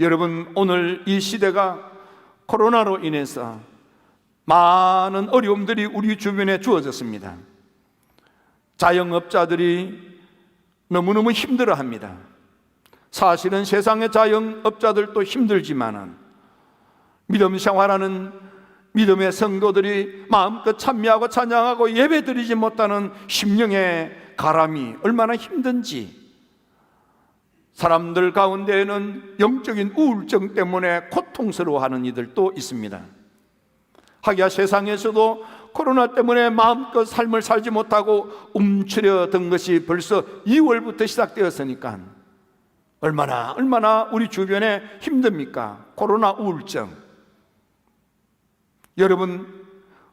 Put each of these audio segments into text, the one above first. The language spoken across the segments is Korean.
여러분, 오늘 이 시대가 코로나로 인해서 많은 어려움들이 우리 주변에 주어졌습니다. 자영업자들이 너무너무 힘들어합니다. 사실은 세상의 자영업자들도 힘들지만은 믿음 생활하는 믿음의 성도들이 마음껏 찬미하고 찬양하고 예배드리지 못하는 심령의 가람이 얼마나 힘든지, 사람들 가운데에는 영적인 우울증 때문에 고통스러워하는 이들도 있습니다. 하기야 세상에서도 코로나 때문에 마음껏 삶을 살지 못하고 움츠려든 것이 벌써 2월부터 시작되었으니까 얼마나 우리 주변에 힘듭니까? 코로나 우울증. 여러분,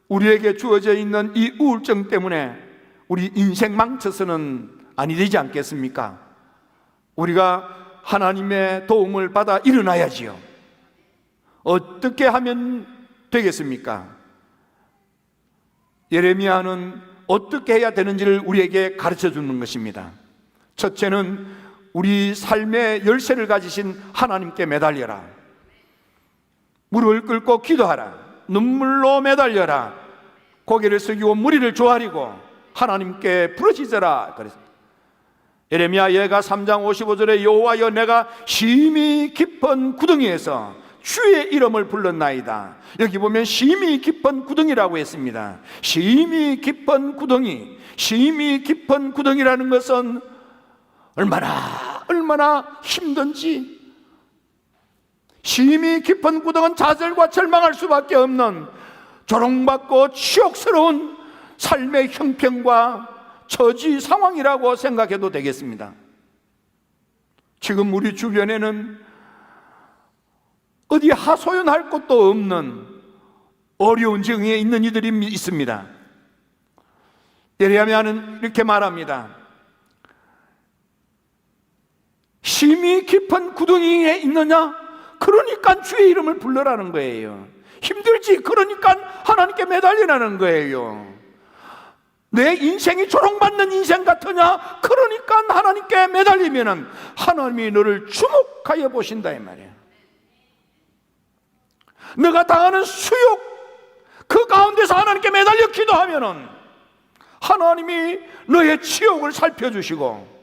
우리에게 주어져 있는 이 우울증 때문에 우리 인생 망쳐서는 아니 되지 않겠습니까? 우리가 하나님의 도움을 받아 일어나야지요. 어떻게 하면 되겠습니까? 예레미야는 어떻게 해야 되는지를 우리에게 가르쳐 주는 것입니다. 첫째는 우리 삶의 열쇠를 가지신 하나님께 매달려라. 무릎을 꿇고 기도하라. 눈물로 매달려라. 고개를 숙이고 무리를 조아리고 하나님께 부르짖어라. 그랬습니다. 예레미야 예가 3장 55절에 여호와여, 내가 심히 깊은 구덩이에서 주의 이름을 불렀나이다. 여기 보면 심히 깊은 구덩이라고 했습니다. 심히 깊은 구덩이. 심히 깊은 구덩이라는 것은 얼마나 힘든지. 심히 깊은 구덩은 좌절과 절망할 수밖에 없는 조롱받고 치욕스러운 삶의 형편과 처지 상황이라고 생각해도 되겠습니다. 지금 우리 주변에는 어디 하소연할 곳도 없는 어려운 지경에 있는 이들이 있습니다. 예레미야는 이렇게 말합니다. 심히 깊은 구덩이에 있느냐? 그러니까 주의 이름을 불러라는 거예요. 힘들지? 그러니까 하나님께 매달리라는 거예요. 내 인생이 조롱받는 인생 같으냐? 그러니까 하나님께 매달리면은 하나님이 너를 주목하여 보신다 이 말이에요. 너가 당하는 수욕, 그 가운데서 하나님께 매달려 기도하면은 하나님이 너의 치욕을 살펴주시고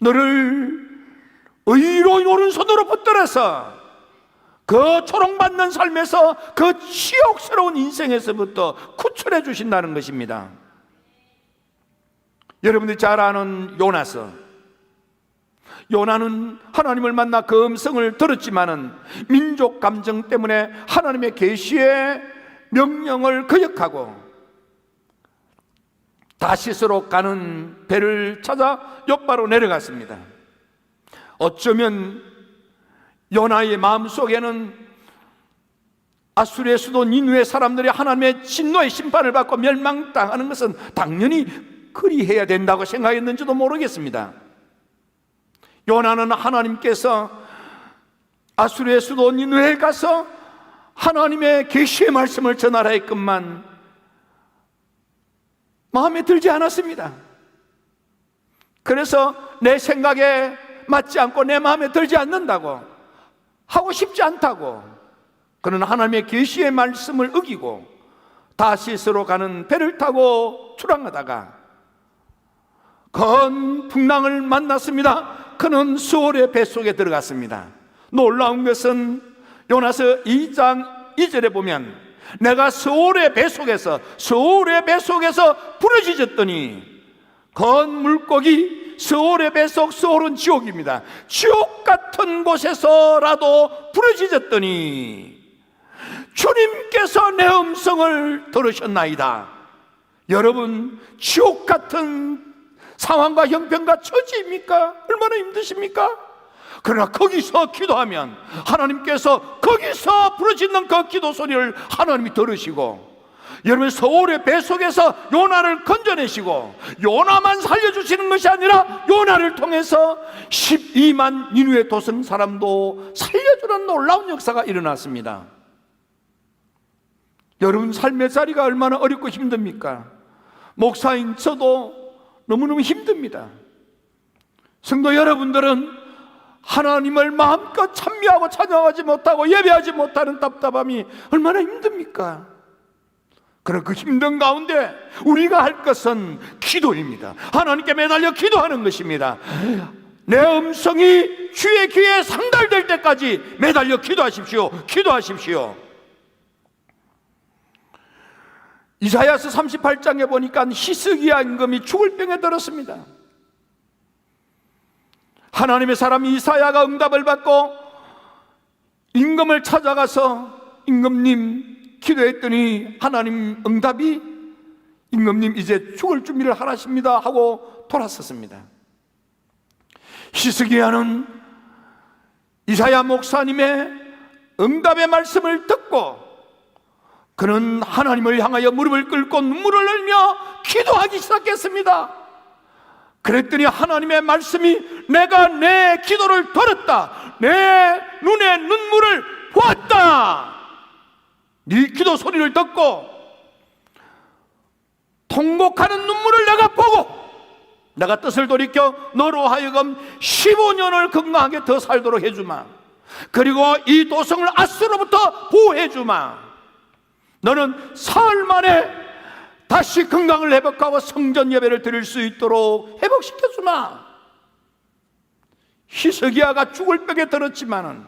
너를 의로 오른손으로 붙들어서 그 조롱받는 삶에서 그 치욕스러운 인생에서부터 구출해 주신다는 것입니다. 여러분들이 잘 아는 요나는 하나님을 만나 그 음성을 들었지만은 민족 감정 때문에 하나님의 계시의 명령을 거역하고 다시스로 가는 배를 찾아 욥바로 내려갔습니다. 어쩌면 요나의 마음속에는 아수르의 수도 니느웨 사람들이 하나님의 진노의 심판을 받고 멸망당하는 것은 당연히 그리해야 된다고 생각했는지도 모르겠습니다. 요나는 하나님께서 아수르의 수도 니느웨에 가서 하나님의 계시의 말씀을 전하라 했건만 마음에 들지 않았습니다. 그래서 내 생각에 맞지 않고 내 마음에 들지 않는다고, 하고 싶지 않다고, 그는 하나님의 계시의 말씀을 어기고 다시스로 가는 배를 타고 출항하다가 건 풍랑을 만났습니다. 그는 수월의 뱃속에 들어갔습니다. 놀라운 것은 요나서 2장 2절에 보면 내가 수월의 뱃속에서 부르짖었더니 건 물고기, 수월의 뱃속, 수월은 지옥입니다. 지옥 같은 곳에서라도 부르짖었더니 주님께서 내 음성을 들으셨나이다. 여러분, 지옥 같은 상황과 형편과 처지입니까? 얼마나 힘드십니까? 그러나 거기서 기도하면 하나님께서 거기서 부르짖는 그 기도 소리를 하나님이 들으시고, 여러분, 서울의 뱃속에서 요나를 건져내시고 요나만 살려주시는 것이 아니라 요나를 통해서 12만 니느웨 도성 사람도 살려주는 놀라운 역사가 일어났습니다. 여러분, 삶의 자리가 얼마나 어렵고 힘듭니까? 목사인 저도 너무너무 힘듭니다. 성도 여러분들은 하나님을 마음껏 찬미하고 찬양하지 못하고 예배하지 못하는 답답함이 얼마나 힘듭니까? 그런 그 힘든 가운데 우리가 할 것은 기도입니다. 하나님께 매달려 기도하는 것입니다. 내 음성이 주의 귀에 상달될 때까지 매달려 기도하십시오. 기도하십시오. 이사야서 38장에 보니까 히스기야 임금이 죽을 병에 들었습니다. 하나님의 사람 이사야가 응답을 받고 임금을 찾아가서 임금님 기도했더니 하나님 응답이 임금님 이제 죽을 준비를 하라십니다 하고 돌아섰습니다. 히스기야는 이사야 목사님의 응답의 말씀을 듣고 그는 하나님을 향하여 무릎을 꿇고 눈물을 흘리며 기도하기 시작했습니다. 그랬더니 하나님의 말씀이 내가 내 기도를 들었다. 내 눈에 눈물을 보았다. 네 기도 소리를 듣고 통곡하는 눈물을 내가 보고 내가 뜻을 돌이켜 너로 하여금 15년을 건강하게 더 살도록 해주마. 그리고 이 도성을 아수로부터 보호해주마. 너는 사흘 만에 다시 건강을 회복하고 성전 예배를 드릴 수 있도록 회복시켜주마. 히스기야가 죽을 병에 들었지만은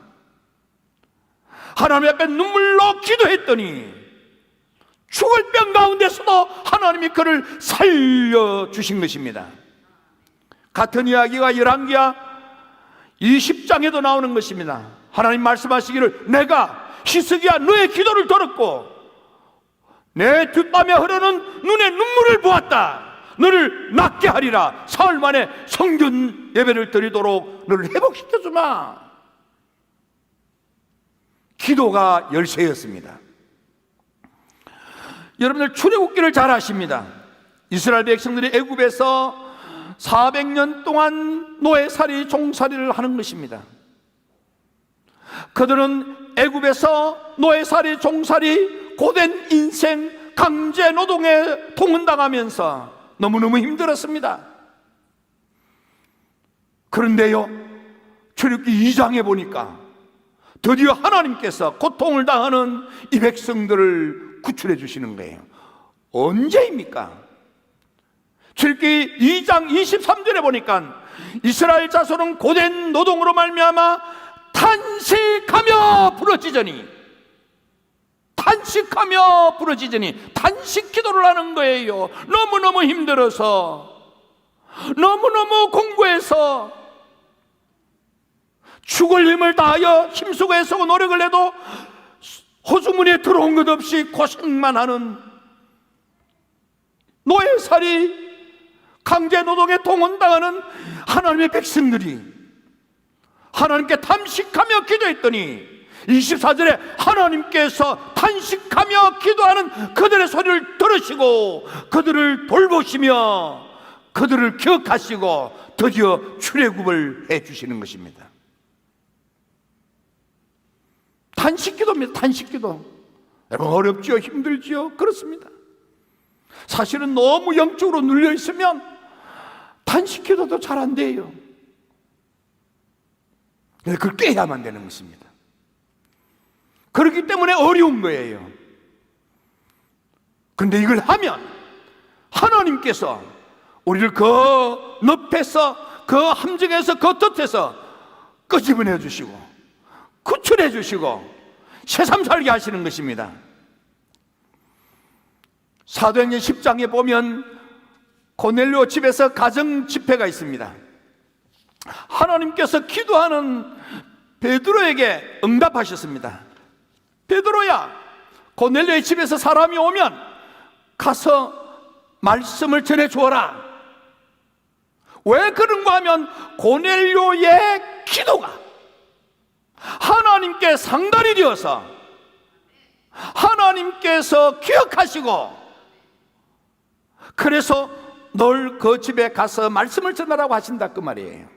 하나님 앞에 눈물로 기도했더니 죽을 병 가운데서도 하나님이 그를 살려주신 것입니다. 같은 이야기가 열왕기야 20장에도 나오는 것입니다. 하나님 말씀하시기를 내가 히스기야 너의 기도를 들었고 내 뒷밤에 흐르는 눈의 눈물을 보았다. 너를 낫게 하리라. 사흘 만에 성전 예배를 드리도록 너를 회복시켜주마. 기도가 열쇠였습니다. 여러분들 출애굽기를 잘 아십니다. 이스라엘 백성들이 애굽에서 400년 동안 노예살이 종살이를 하는 것입니다. 그들은 애굽에서 노예살이 종살이 고된 인생 강제 노동에 동원당하면서 너무너무 힘들었습니다. 그런데요, 출애굽기 2장에 보니까 드디어 하나님께서 고통을 당하는 이 백성들을 구출해 주시는 거예요. 언제입니까? 출애굽기 2장 23절에 보니까 이스라엘 자손은 고된 노동으로 말미암아 탄식하며 부러지더니 탄식하며 부러지더니 탄식 기도를 하는 거예요. 너무너무 힘들어서 너무너무 공고해서 죽을 힘을 다하여 힘쓰고 애쓰고 노력을 해도 호수문에 들어온 것 없이 고생만 하는 노예살이 강제노동에 동원당하는 하나님의 백성들이 하나님께 탄식하며 기도했더니 24절에 하나님께서 탄식하며 기도하는 그들의 소리를 들으시고 그들을 돌보시며 그들을 기억하시고 드디어 출애굽을 해주시는 것입니다. 탄식기도입니다. 탄식기도. 여러분 어렵지요? 힘들지요? 그렇습니다. 사실은 너무 영적으로 눌려 있으면 탄식기도도 잘 안 돼요. 그걸 깨야만 되는 것입니다. 그렇기 때문에 어려운 거예요. 그런데 이걸 하면 하나님께서 우리를 그 늪에서 그 함정에서 그 덫에서 끄집어내 주시고 구출해 주시고 새삼 살게 하시는 것입니다. 사도행전 10장에 보면 고넬료 집에서 가정 집회가 있습니다. 하나님께서 기도하는 베드로에게 응답하셨습니다. 베드로야, 고넬료의 집에서 사람이 오면 가서 말씀을 전해 주어라. 왜 그런가 하면 고넬료의 기도가 하나님께 상달이 되어서 하나님께서 기억하시고 그래서 널 그 집에 가서 말씀을 전하라고 하신다 그 말이에요.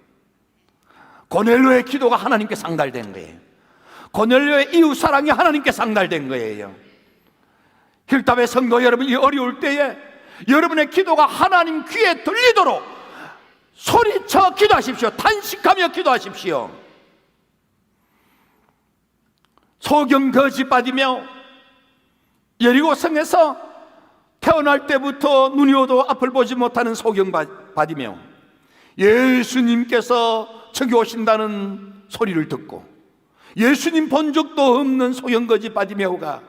고넬료의 기도가 하나님께 상달된 거예요. 고넬료의 이웃사랑이 하나님께 상달된 거예요. 힐답의 성도 여러분, 이 어려울 때에 여러분의 기도가 하나님 귀에 들리도록 소리쳐 기도하십시오. 탄식하며 기도하십시오. 소경 거지 빠디며 여리고 성에서 태어날 때부터 눈이 오도 앞을 보지 못하는 소경 바디며 예수님께서 저기 오신다는 소리를 듣고 예수님 본 적도 없는 소경거지 바디메오가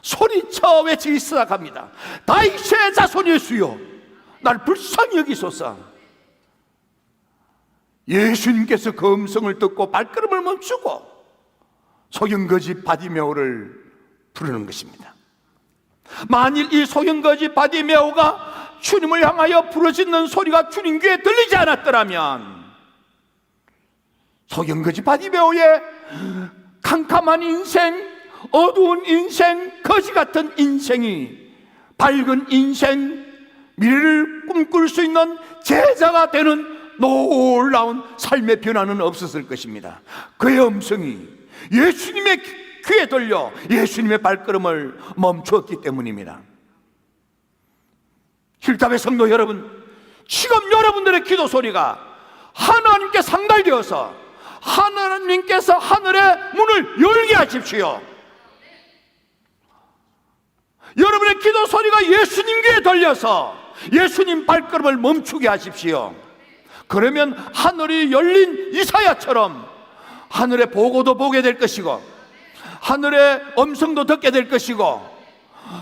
소리쳐 외치기 시작합니다. 다윗의 자손 예수여, 날 불쌍히 여기소서. 예수님께서 그 음성을 듣고 발걸음을 멈추고 소경거지 바디메오를 부르는 것입니다. 만일 이 소경거지 바디메오가 주님을 향하여 부르짖는 소리가 주님 귀에 들리지 않았더라면 소경거지 바디메오의 캄캄한 인생, 어두운 인생, 거지 같은 인생이 밝은 인생, 미래를 꿈꿀 수 있는 제자가 되는 놀라운 삶의 변화는 없었을 것입니다. 그의 음성이 예수님의 귀에 들려 예수님의 발걸음을 멈추었기 때문입니다. 힐탑의 성도 여러분, 지금 여러분들의 기도 소리가 하나님께 상달되어서 하나님께서 하늘의 문을 열게 하십시오. 여러분의 기도 소리가 예수님 귀에 들려서 예수님 발걸음을 멈추게 하십시오. 그러면 하늘이 열린 이사야처럼 하늘의 보고도 보게 될 것이고 하늘의 음성도 듣게 될 것이고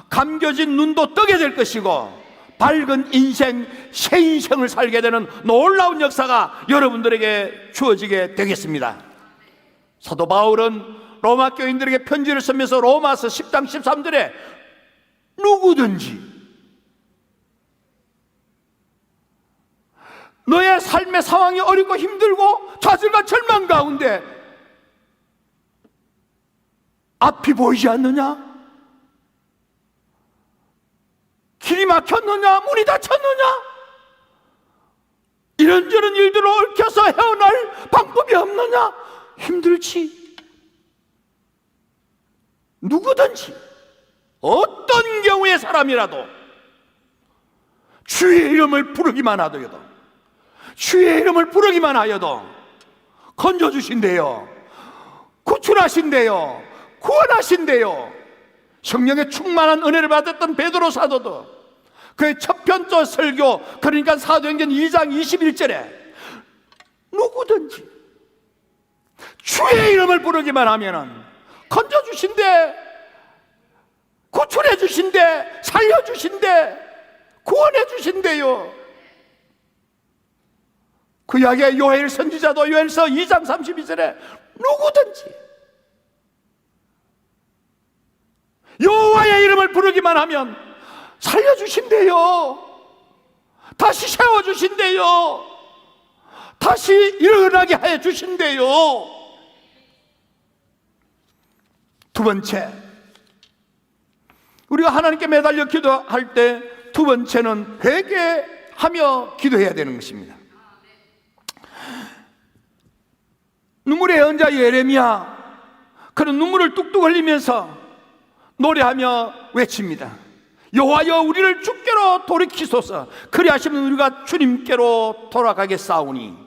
감겨진 눈도 뜨게 될 것이고 밝은 인생, 새 인생을 살게 되는 놀라운 역사가 여러분들에게 주어지게 되겠습니다. 사도 바울은 로마 교인들에게 편지를 쓰면서 로마서 10장 13절에 누구든지 너의 삶의 상황이 어렵고 힘들고 좌절과 절망 가운데 앞이 보이지 않느냐? 길이 막혔느냐? 문이 닫혔느냐? 이런저런 일들로 얽혀서 헤어날 방법이 없느냐? 힘들지. 누구든지 어떤 경우의 사람이라도 주의 이름을 부르기만 하더라도 주의 이름을 부르기만 하여도 건져주신대요, 구출하신대요, 구원하신대요. 성령의 충만한 은혜를 받았던 베드로 사도도 그의 첫 편조 설교, 그러니까 사도행전 2장 21절에 누구든지 주의 이름을 부르기만 하면은 건져주신대, 구출해주신대, 살려주신대, 구원해주신대요. 그 이야기의 요엘 선지자도 요엘서 2장 32절에 누구든지 여호와의 이름을 부르기만 하면 살려주신대요, 다시 세워주신대요, 다시 일어나게 해주신대요. 두 번째, 우리가 하나님께 매달려 기도할 때 두 번째는 회개하며 기도해야 되는 것입니다. 눈물의 연자 예레미야, 그는 눈물을 뚝뚝 흘리면서 노래하며 외칩니다. 여호와여, 우리를 주께로 돌이키소서. 그리하시면 우리가 주님께로 돌아가겠사오니.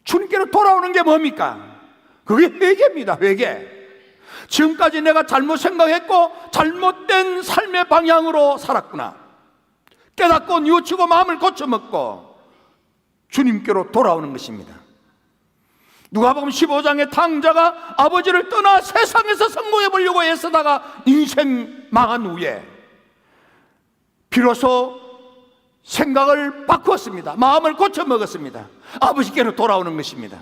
주님께로 돌아오는 게 뭡니까? 그게 회개입니다. 회개. 지금까지 내가 잘못 생각했고 잘못된 삶의 방향으로 살았구나. 깨닫고 뉘우치고 마음을 고쳐먹고 주님께로 돌아오는 것입니다. 누가복음 15장의 탕자가 아버지를 떠나 세상에서 성공해 보려고 애쓰다가 인생 망한 후에 비로소 생각을 바꾸었습니다. 마음을 고쳐 먹었습니다. 아버지께로 돌아오는 것입니다.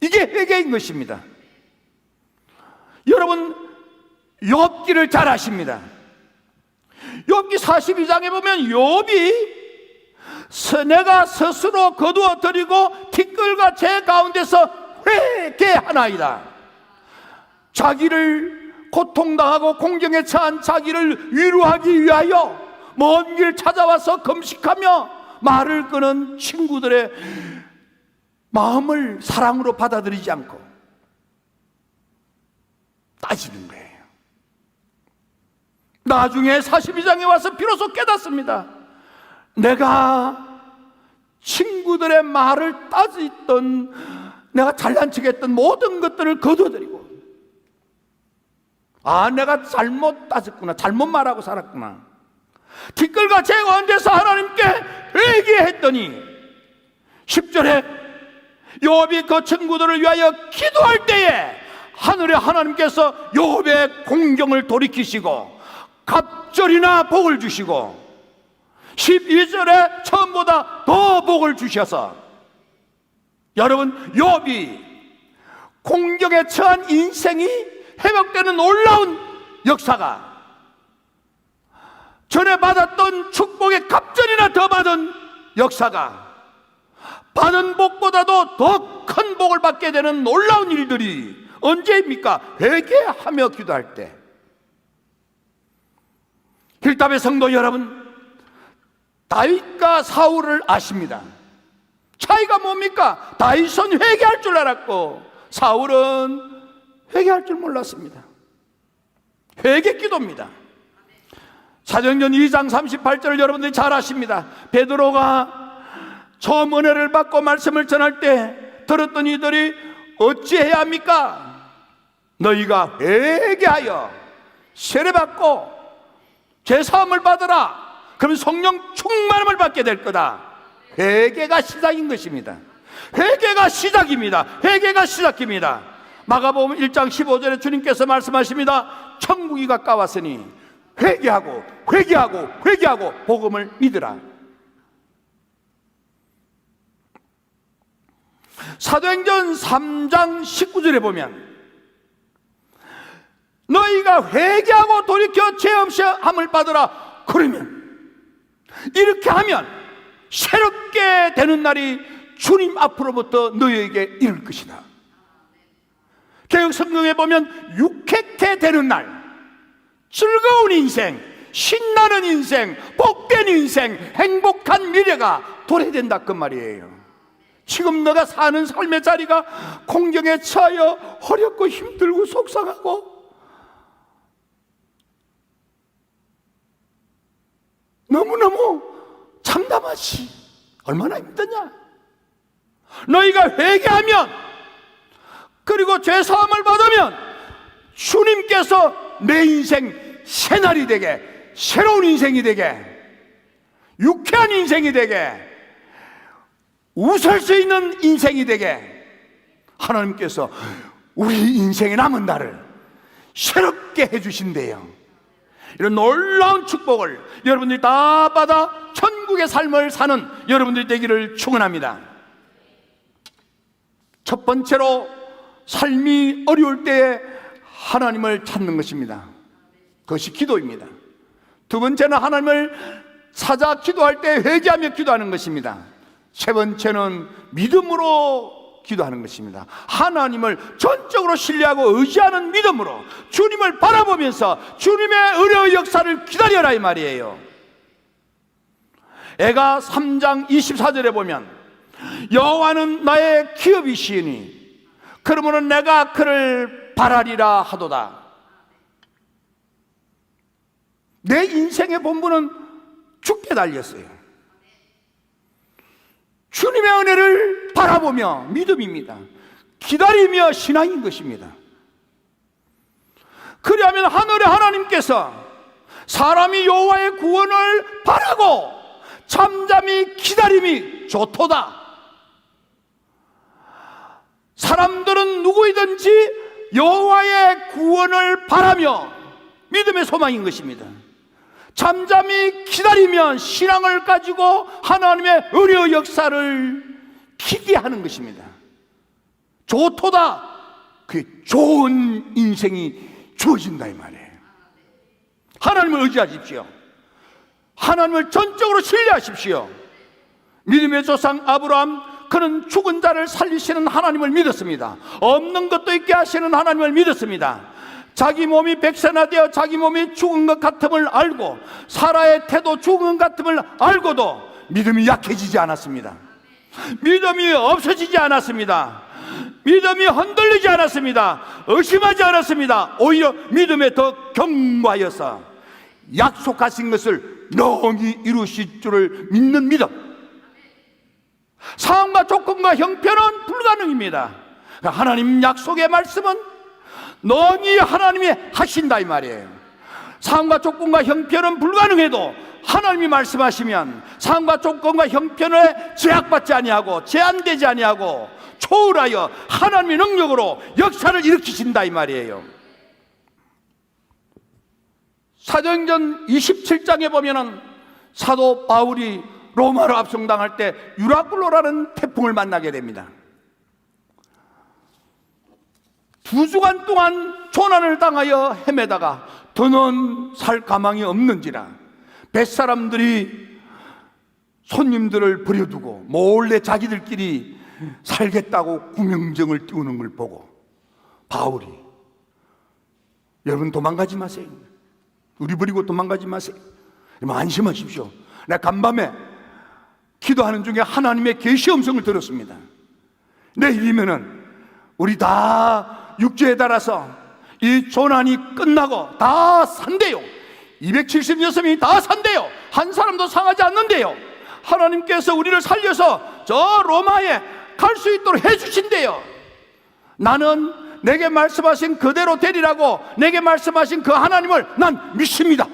이게 회개인 것입니다. 여러분, 욥기를 잘 아십니다. 욥기 42장에 보면 욥이 내가 스스로 거두어 드리고 티끌과 재 가운데서 회개하나이다. 자기를 고통당하고 공경에 처한 자기를 위로하기 위하여 먼 길 찾아와서 금식하며 말을 끄는 친구들의 마음을 사랑으로 받아들이지 않고 따지는 거예요. 나중에 42장에 와서 비로소 깨닫습니다. 내가 친구들의 말을 따지던 내가 잘난 척했던 모든 것들을 거둬들이고, 내가 잘못 따졌구나, 잘못 말하고 살았구나, 티끌과 재가 얹어서 하나님께 회개했더니 10절에 요압이 그 친구들을 위하여 기도할 때에 하늘의 하나님께서 요압의 공경을 돌이키시고 갑절이나 복을 주시고 12절에 처음보다 더 복을 주셔서, 여러분, 요압이 공경에 처한 인생이 회복되는 놀라운 역사가, 전에 받았던 축복의 갑절이나 더 받은 역사가, 받은 복보다도 더 큰 복을 받게 되는 놀라운 일들이 언제입니까? 회개하며 기도할 때. 힐답의 성도 여러분, 다윗과 사울을 아십니다. 차이가 뭡니까? 다윗은 회개할 줄 알았고 사울은 회개할 줄 몰랐습니다. 회개 기도입니다. 사도행전 2장 38절을 여러분들이 잘 아십니다. 베드로가 처음 은혜를 받고 말씀을 전할 때 들었던 이들이 어찌해야 합니까? 너희가 회개하여 세례받고 죄사함을 받으라. 그러면 성령 충만함을 받게 될 거다. 회개가 시작인 것입니다. 회개가 시작입니다. 회개가 시작입니다. 마가복음 1장 15절에 주님께서 말씀하십니다. 천국이 가까웠으니 회개하고 회개하고 회개하고 복음을 믿으라. 사도행전 3장 19절에 보면 너희가 회개하고 돌이켜 죄 없이 함을 받으라. 그러면, 이렇게 하면 새롭게 되는 날이 주님 앞으로부터 너희에게 이를 것이다. 개역 성경에 보면 육획해 되는 날, 즐거운 인생, 신나는 인생, 복된 인생, 행복한 미래가 도래된다 그 말이에요. 지금 너가 사는 삶의 자리가 공경에 처하여 어렵고 힘들고 속상하고 너무너무 참담하지. 얼마나 힘드냐. 너희가 회개하면, 그리고 죄사함을 받으면 주님께서 내 인생 새날이 되게, 새로운 인생이 되게, 유쾌한 인생이 되게, 웃을 수 있는 인생이 되게 하나님께서 우리 인생의 남은 날을 새롭게 해주신대요. 이런 놀라운 축복을 여러분들이 다 받아 천국의 삶을 사는 여러분들이 되기를 축원합니다. 첫 번째로, 삶이 어려울 때에 하나님을 찾는 것입니다. 그것이 기도입니다. 두 번째는 하나님을 찾아 기도할 때 회개하며 기도하는 것입니다. 세 번째는 믿음으로 기도하는 것입니다. 하나님을 전적으로 신뢰하고 의지하는 믿음으로 주님을 바라보면서 주님의 은혜의 역사를 기다려라 이 말이에요. 애가 3장 24절에 보면 여호와는 나의 기업이시니 그러므로 내가 그를 바라리라 하도다. 내 인생의 본분은 주께 달렸어요. 주님의 은혜를 바라보며 믿음입니다. 기다리며 신앙인 것입니다. 그리하면 하늘의 하나님께서 사람이 여호와의 구원을 바라고 잠잠히 기다림이 좋도다. 사람들은 누구이든지 여호와의 구원을 바라며 믿음의 소망인 것입니다. 잠잠히 기다리면 신앙을 가지고 하나님의 은혜의 역사를 기대하는 것입니다. 좋도다. 그 좋은 인생이 주어진다 이 말이에요. 하나님을 의지하십시오. 하나님을 전적으로 신뢰하십시오. 믿음의 조상 아브라함, 그는 죽은 자를 살리시는 하나님을 믿었습니다. 없는 것도 있게 하시는 하나님을 믿었습니다. 자기 몸이 백세나 되어 자기 몸이 죽은 것 같음을 알고 사라의 태도 죽은 것 같음을 알고도 믿음이 약해지지 않았습니다. 믿음이 없어지지 않았습니다. 믿음이 흔들리지 않았습니다. 의심하지 않았습니다. 오히려 믿음에 더 견고하여서 약속하신 것을 능히 이루실 줄을 믿는 믿음. 상황과 조건과 형편은 불가능입니다. 하나님 약속의 말씀은 너희 하나님이 하신다 이 말이에요. 상황과 조건과 형편은 불가능해도 하나님이 말씀하시면 상황과 조건과 형편에 제약받지 아니하고 제한되지 아니하고 초월하여 하나님의 능력으로 역사를 일으키신다 이 말이에요. 사도행전 27장에 보면은 사도 바울이 로마로 압송당할 때 유라굴로라는 태풍을 만나게 됩니다. 2주간 동안 조난을 당하여 헤매다가 더는 살 가망이 없는지라 뱃사람들이 손님들을 버려두고 몰래 자기들끼리 살겠다고 구명정을 띄우는 걸 보고 바울이, 여러분 도망가지 마세요. 우리 버리고 도망가지 마세요. 안심하십시오. 내가 간밤에 기도하는 중에 하나님의 계시 음성을 들었습니다. 내일이면은 우리 다 육지에 달아서 이 조난이 끝나고 다 산대요. 276명이 다 산대요. 한 사람도 상하지 않는데요. 하나님께서 우리를 살려서 저 로마에 갈 수 있도록 해주신대요. 나는 내게 말씀하신 그대로 되리라고 내게 말씀하신 그 하나님을 난 믿습니다.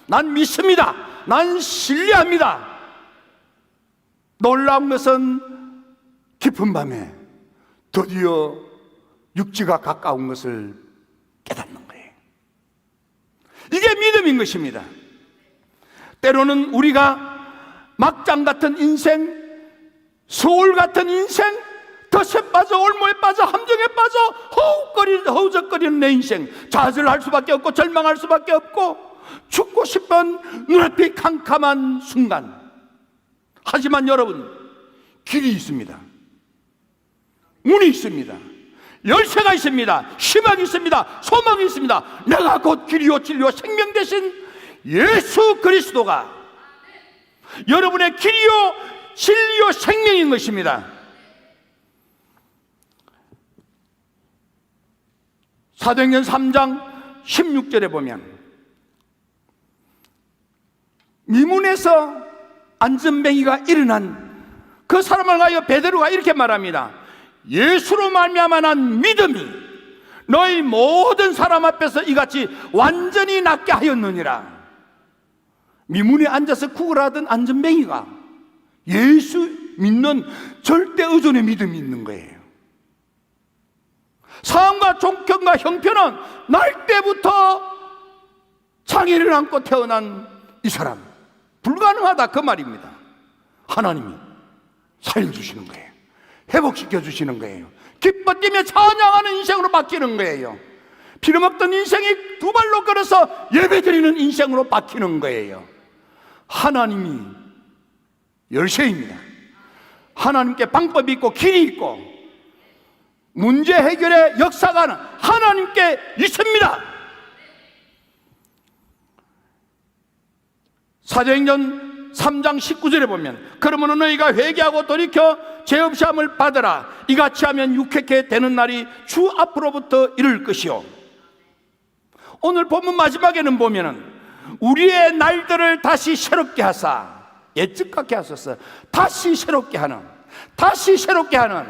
난 믿습니다. 난 신뢰합니다. 놀라운 것은 깊은 밤에 드디어 육지가 가까운 것을 깨닫는 거예요. 이게 믿음인 것입니다. 때로는 우리가 막장 같은 인생, 소울 같은 인생, 덫에 빠져 올무에 빠져 함정에 빠져 허우적거리는 내 인생, 좌절할 수밖에 없고 절망할 수밖에 없고 죽고 싶은 눈앞이 캄캄한 순간, 하지만 여러분 길이 있습니다. 문이 있습니다. 열쇠가 있습니다. 희망이 있습니다. 소망이 있습니다. 내가 곧 길이요 진리요 생명 되신 예수 그리스도가 여러분의 길이요 진리요 생명인 것입니다. 사도행전 3장 16절에 보면 미문에서 안전뱅이가 일어난 그 사람을 가여 베드로가 이렇게 말합니다. 예수로 말미암아 난 믿음이 너희 모든 사람 앞에서 이같이 완전히 낫게 하였느니라. 미문에 앉아서 구걸하던 안전뱅이가 예수 믿는 절대 의존의 믿음이 있는 거예요. 상황과 종편과 형편은 날 때부터 장애를 안고 태어난 이 사람 불가능하다 그 말입니다. 하나님이 살려주시는 거예요. 회복시켜 주시는 거예요. 기뻐 뛰며 찬양하는 인생으로 바뀌는 거예요. 피름없던 인생이 두 발로 걸어서 예배드리는 인생으로 바뀌는 거예요. 하나님이 열쇠입니다. 하나님께 방법이 있고 길이 있고 문제 해결의 역사가 하나님께 있습니다. 사도행전 3장 19절에 보면 그러므로 너희가 회개하고 돌이켜 죄 없이 함을 받으라. 이같이 하면 유쾌케 되는 날이 주 앞으로부터 이를 것이요. 오늘 본문 마지막에는 보면은 우리의 날들을 다시 새롭게 하사, 예측 같게 하소서. 다시 새롭게 하는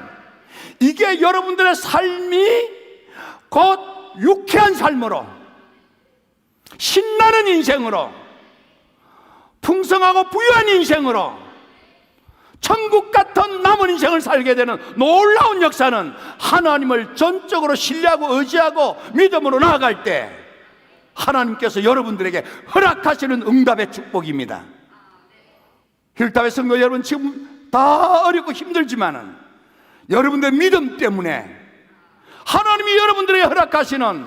이게 여러분들의 삶이 곧 유쾌한 삶으로, 신나는 인생으로, 풍성하고 부유한 인생으로, 천국 같은 남은 인생을 살게 되는 놀라운 역사는 하나님을 전적으로 신뢰하고 의지하고 믿음으로 나아갈 때 하나님께서 여러분들에게 허락하시는 응답의 축복입니다. 힐답의 성도 여러분, 지금 다 어렵고 힘들지만은 여러분들의 믿음 때문에 하나님이 여러분들에게 허락하시는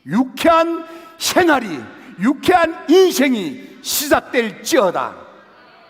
유쾌한 새날이, 유쾌한 인생이 시작될지어다.